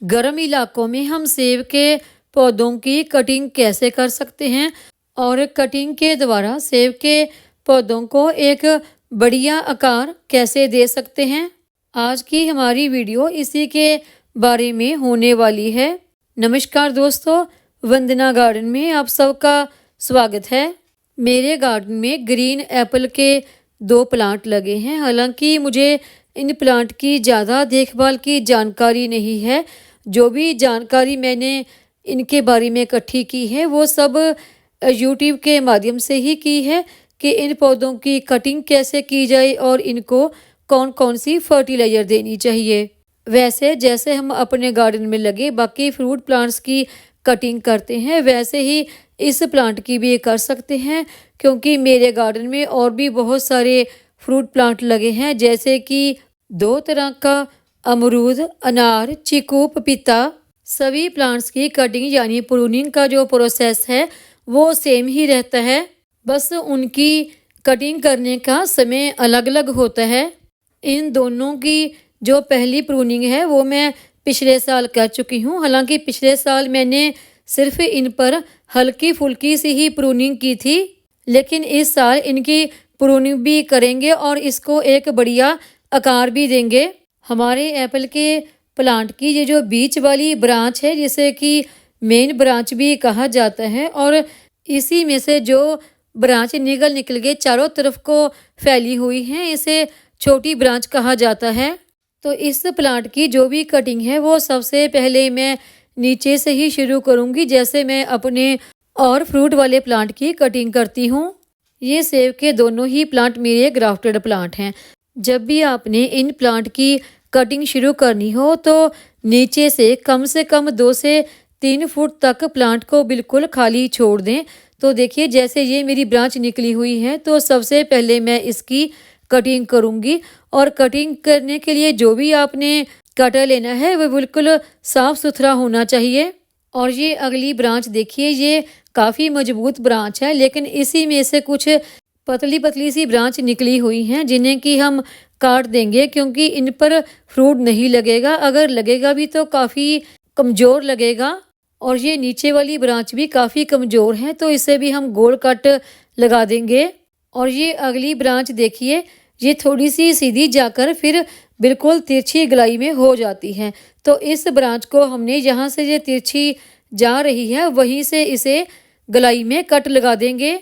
गर्म इलाकों में हम सेब के पौधों की कटिंग कैसे कर सकते हैं और कटिंग के द्वारा सेब के पौधों को एक बढ़िया आकार कैसे दे सकते हैं। आज की हमारी वीडियो इसी के बारे में होने वाली है। नमस्कार दोस्तों, वंदना गार्डन में आप सबका स्वागत है। मेरे गार्डन में ग्रीन एप्पल के 2 प्लांट लगे हैं। हालांकि मुझे इन प्लांट की ज़्यादा देखभाल की जानकारी नहीं है। जो भी जानकारी मैंने इनके बारे में इकट्ठी की है वो सब यूट्यूब के माध्यम से ही की है कि इन पौधों की कटिंग कैसे की जाए और इनको कौन कौन सी फर्टिलाइज़र देनी चाहिए। वैसे जैसे हम अपने गार्डन में लगे बाकी फ्रूट प्लांट्स की कटिंग करते हैं वैसे ही इस प्लांट की भी कर सकते हैं, क्योंकि मेरे गार्डन में और भी बहुत सारे फ्रूट प्लांट लगे हैं, जैसे कि 2 तरह का अमरूद, अनार, चीकू, पपीता। सभी प्लांट्स की कटिंग यानी प्रूनिंग का जो प्रोसेस है वो सेम ही रहता है, बस उनकी कटिंग करने का समय अलग अलग होता है। इन दोनों की जो पहली प्रूनिंग है वो मैं पिछले साल कर चुकी हूँ। हालांकि पिछले साल मैंने सिर्फ इन पर हल्की फुल्की सी ही प्रूनिंग की थी, लेकिन इस साल इनकी प्रूनिंग भी करेंगे और इसको एक बढ़िया आकार भी देंगे। हमारे एप्पल के प्लांट की ये जो बीच वाली ब्रांच है, जिसे कि मेन ब्रांच भी कहा जाता है, और इसी में से जो ब्रांच निकल के चारों तरफ को फैली हुई है इसे छोटी ब्रांच कहा जाता है। तो इस प्लांट की जो भी कटिंग है वो सबसे पहले मैं नीचे से ही शुरू करूंगी, जैसे मैं अपने और फ्रूट वाले प्लांट की कटिंग करती हूँ। ये सेब के दोनों ही प्लांट मेरे ग्राफ्टेड प्लांट हैं। जब भी आपने इन प्लांट की कटिंग शुरू करनी हो तो नीचे से कम 2 से 3 फुट तक प्लांट को बिल्कुल खाली छोड़ दें। तो देखिए जैसे ये मेरी ब्रांच निकली हुई है तो सबसे पहले मैं इसकी कटिंग करूंगी, और कटिंग करने के लिए जो भी आपने कटर लेना है वो बिल्कुल साफ सुथरा होना चाहिए। और ये अगली ब्रांच देखिए, ये काफ़ी मजबूत ब्रांच है, लेकिन इसी में से कुछ पतली पतली सी ब्रांच निकली हुई हैं जिन्हें कि हम काट देंगे, क्योंकि इन पर फ्रूट नहीं लगेगा। अगर लगेगा भी तो काफ़ी कमज़ोर लगेगा। और ये नीचे वाली ब्रांच भी काफ़ी कमज़ोर है, तो इसे भी हम गोल कट लगा देंगे। और ये अगली ब्रांच देखिए, ये थोड़ी सी सीधी जाकर फिर बिल्कुल तिरछी गलाई में हो जाती है। तो इस ब्रांच को हमने यहाँ से ये तिरछी जा रही है वहीं से इसे गलाई में कट लगा देंगे।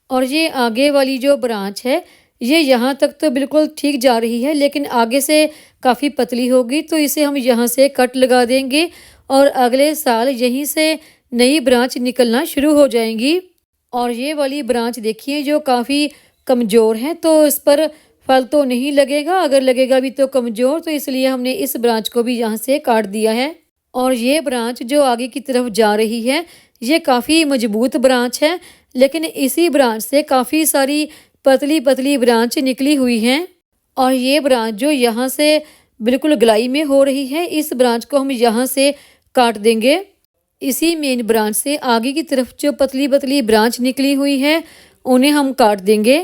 और ये आगे वाली जो ब्रांच है ये यहाँ तक तो बिल्कुल ठीक जा रही है, लेकिन आगे से काफ़ी पतली होगी, तो इसे हम यहाँ से कट लगा देंगे और अगले साल यहीं से नई ब्रांच निकलना शुरू हो जाएंगी। और ये वाली ब्रांच देखिए जो काफ़ी कमज़ोर है, तो इस पर फल तो नहीं लगेगा, अगर लगेगा भी तो कमज़ोर, तो इसलिए हमने इस ब्रांच को भी यहाँ से काट दिया है। और ये ब्रांच जो आगे की तरफ जा रही है ये काफ़ी मजबूत ब्रांच है, लेकिन इसी ब्रांच से काफ़ी सारी पतली पतली ब्रांच निकली हुई हैं। और ये ब्रांच जो यहाँ से बिल्कुल गलाई में हो रही है, इस ब्रांच को हम यहाँ से काट देंगे। इसी मेन ब्रांच से आगे की तरफ जो पतली पतली ब्रांच निकली हुई है उन्हें हम काट देंगे।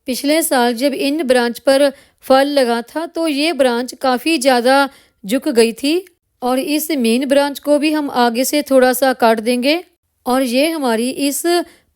पिछले साल जब इन ब्रांच पर फल लगा था तो ये ब्रांच काफ़ी ज़्यादा झुक गई थी, और इस मेन ब्रांच को भी हम आगे से थोड़ा सा काट देंगे। और ये हमारी इस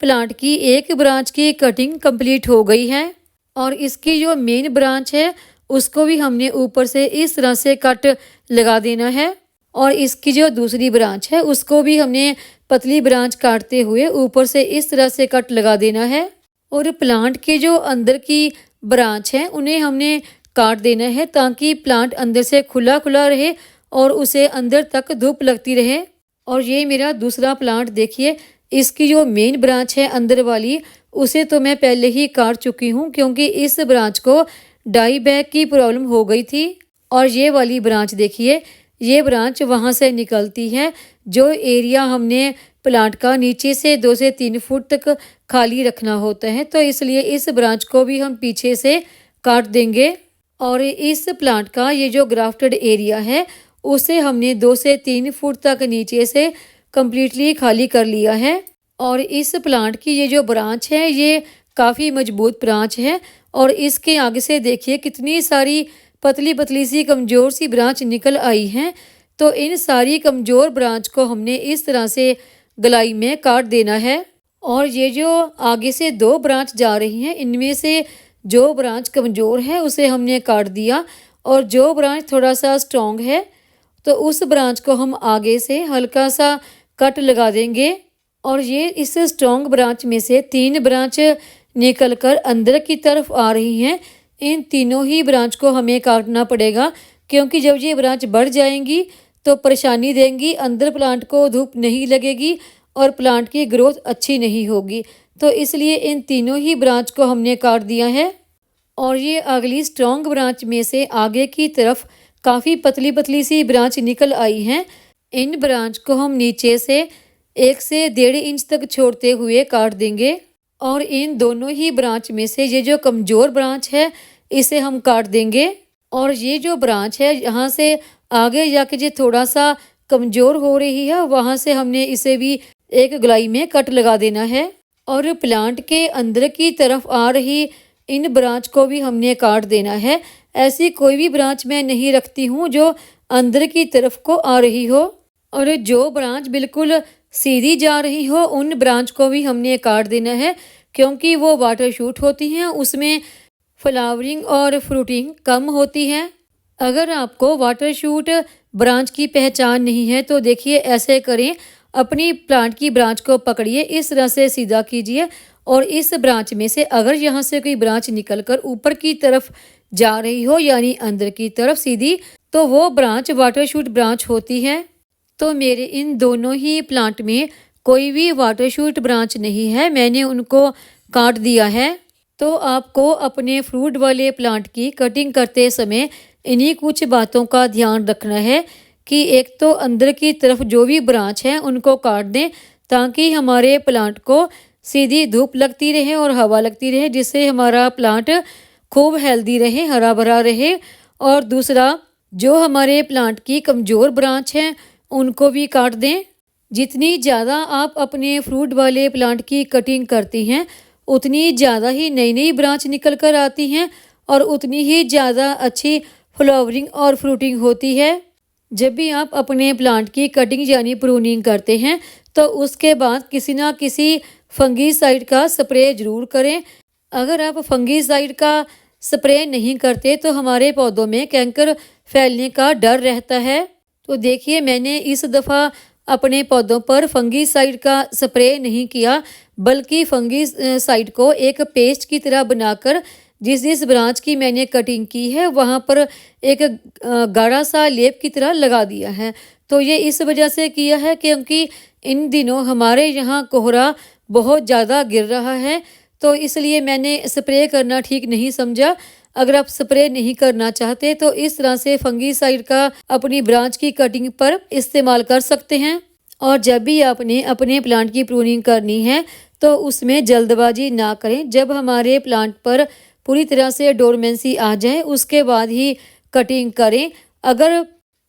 प्लांट की एक ब्रांच की कटिंग कंप्लीट हो गई है। और इसकी जो मेन ब्रांच है उसको भी हमने ऊपर से इस तरह से कट लगा देना है, और इसकी जो दूसरी ब्रांच है उसको भी हमने पतली ब्रांच काटते हुए ऊपर से इस तरह से कट लगा देना है। और प्लांट के जो अंदर की ब्रांच है उन्हें हमने काट देना है, ताकि प्लांट अंदर से खुला खुला रहे और उसे अंदर तक धूप लगती रहे। और ये मेरा दूसरा प्लांट देखिए, इसकी जो मेन ब्रांच है अंदर वाली उसे तो मैं पहले ही काट चुकी हूँ, क्योंकि इस ब्रांच को डाई बैग की प्रॉब्लम हो गई थी। और ये वाली ब्रांच देखिए, ये ब्रांच वहाँ से निकलती है। जो एरिया हमने प्लांट का नीचे से 2 से 3 फुट तक खाली रखना होता है, तो इसलिए इस ब्रांच को भी हम पीछे से काट देंगे। और इस प्लांट का ये जो ग्राफ्टेड एरिया है उसे हमने 2 से 3 फुट तक नीचे से कम्प्लीटली खाली कर लिया है। और इस प्लांट की ये जो ब्रांच है ये काफ़ी मजबूत ब्रांच है, और इसके आगे से देखिए कितनी सारी पतली पतली सी कमज़ोर सी ब्रांच निकल आई हैं। तो इन सारी कमज़ोर ब्रांच को हमने इस तरह से गलाई में काट देना है। और ये जो आगे से 2 ब्रांच जा रही हैं, इनमें से जो ब्रांच कमज़ोर है उसे हमने काट दिया, और जो ब्रांच थोड़ा सा स्ट्रॉन्ग है तो उस ब्रांच को हम आगे से हल्का सा कट लगा देंगे। और ये इस स्ट्रॉन्ग ब्रांच में से 3 ब्रांच निकल कर अंदर की तरफ आ रही हैं। इन तीनों ही ब्रांच को हमें काटना पड़ेगा, क्योंकि जब ये ब्रांच बढ़ जाएंगी तो परेशानी देंगी, अंदर प्लांट को धूप नहीं लगेगी और प्लांट की ग्रोथ अच्छी नहीं होगी। तो इसलिए इन तीनों ही ब्रांच को हमने काट दिया है। और ये अगली स्ट्रॉन्ग ब्रांच में से आगे की तरफ काफ़ी पतली पतली सी ब्रांच निकल आई हैं। इन ब्रांच को हम नीचे से 1 से 1.5 इंच तक छोड़ते हुए काट देंगे। और इन दोनों ही ब्रांच में से ये जो कमज़ोर ब्रांच है इसे हम काट देंगे। और ये जो ब्रांच है यहाँ से आगे जाके जो थोड़ा सा कमज़ोर हो रही है, वहाँ से हमने इसे भी एक गोलाई में कट लगा देना है। और प्लांट के अंदर की तरफ आ रही इन ब्रांच को भी हमने काट देना है। ऐसी कोई भी ब्रांच मैं नहीं रखती हूँ जो अंदर की तरफ को आ रही हो। और जो ब्रांच बिल्कुल सीधी जा रही हो उन ब्रांच को भी हमने काट देना है, क्योंकि वो वाटर शूट होती हैं, उसमें फ्लावरिंग और फ्रूटिंग कम होती है। अगर आपको वाटर शूट ब्रांच की पहचान नहीं है तो देखिए ऐसे करें, अपनी प्लांट की ब्रांच को पकड़िए, इस तरह से सीधा कीजिए, और इस ब्रांच में से अगर यहाँ से कोई ब्रांच निकलकर ऊपर की तरफ जा रही हो यानी अंदर की तरफ सीधी, तो वो ब्रांच वाटर शूट ब्रांच होती है। तो मेरे इन दोनों ही प्लांट में कोई भी वाटर शूट ब्रांच नहीं है, मैंने उनको काट दिया है। तो आपको अपने फ्रूट वाले प्लांट की कटिंग करते समय इन्हीं कुछ बातों का ध्यान रखना है कि एक तो अंदर की तरफ जो भी ब्रांच है उनको काट दें, ताकि हमारे प्लांट को सीधी धूप लगती रहे और हवा लगती रहे, जिससे हमारा प्लांट खूब हेल्दी रहे, हरा भरा रहे। और दूसरा, जो हमारे प्लांट की कमज़ोर ब्रांच हैं उनको भी काट दें। जितनी ज़्यादा आप अपने फ्रूट वाले प्लांट की कटिंग करती हैं उतनी ज़्यादा ही नई नई ब्रांच निकल कर आती हैं और उतनी ही ज़्यादा अच्छी फ्लावरिंग और फ्रूटिंग होती है। जब भी आप अपने प्लांट की कटिंग यानी प्रूनिंग करते हैं तो उसके बाद किसी ना किसी फंगीसाइड का स्प्रे ज़रूर करें। अगर आप फंगीसाइड का स्प्रे नहीं करते तो हमारे पौधों में कैंकर फैलने का डर रहता है। तो देखिए, मैंने इस दफ़ा अपने पौधों पर फंगीसाइड का स्प्रे नहीं किया, बल्कि फंगीसाइड को एक पेस्ट की तरह बनाकर जिस जिस ब्रांच की मैंने कटिंग की है वहाँ पर एक गाढ़ा सा लेप की तरह लगा दिया है। तो ये इस वजह से किया है क्योंकि इन दिनों हमारे यहाँ कोहरा बहुत ज़्यादा गिर रहा है, तो इसलिए मैंने स्प्रे करना ठीक नहीं समझा। अगर आप स्प्रे नहीं करना चाहते तो इस तरह से फंगीसाइड का अपनी ब्रांच की कटिंग पर इस्तेमाल कर सकते हैं। और जब भी आपने अपने प्लांट की प्रूनिंग करनी है तो उसमें जल्दबाजी ना करें। जब हमारे प्लांट पर पूरी तरह से डोरमेंसी आ जाए उसके बाद ही कटिंग करें। अगर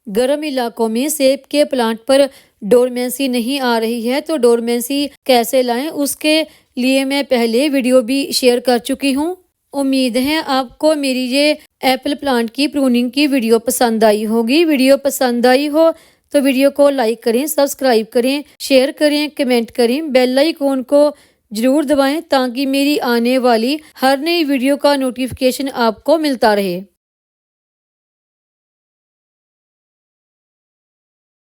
गर्म इलाकों में सेब के प्लांट पर डोरमेंसी नहीं आ रही है तो डोरमेंसी कैसे लाएं, उसके लिए मैं पहले वीडियो भी शेयर कर चुकी हूँ। उम्मीद है आपको मेरी ये एप्पल प्लांट की प्रूनिंग की वीडियो पसंद आई होगी। वीडियो पसंद आई हो तो वीडियो को लाइक करें, सब्सक्राइब करें, शेयर करें, कमेंट करें, बेल आइकॉन को ज़रूर दबाएं ताकि मेरी आने वाली हर नई वीडियो का नोटिफिकेशन आपको मिलता रहे।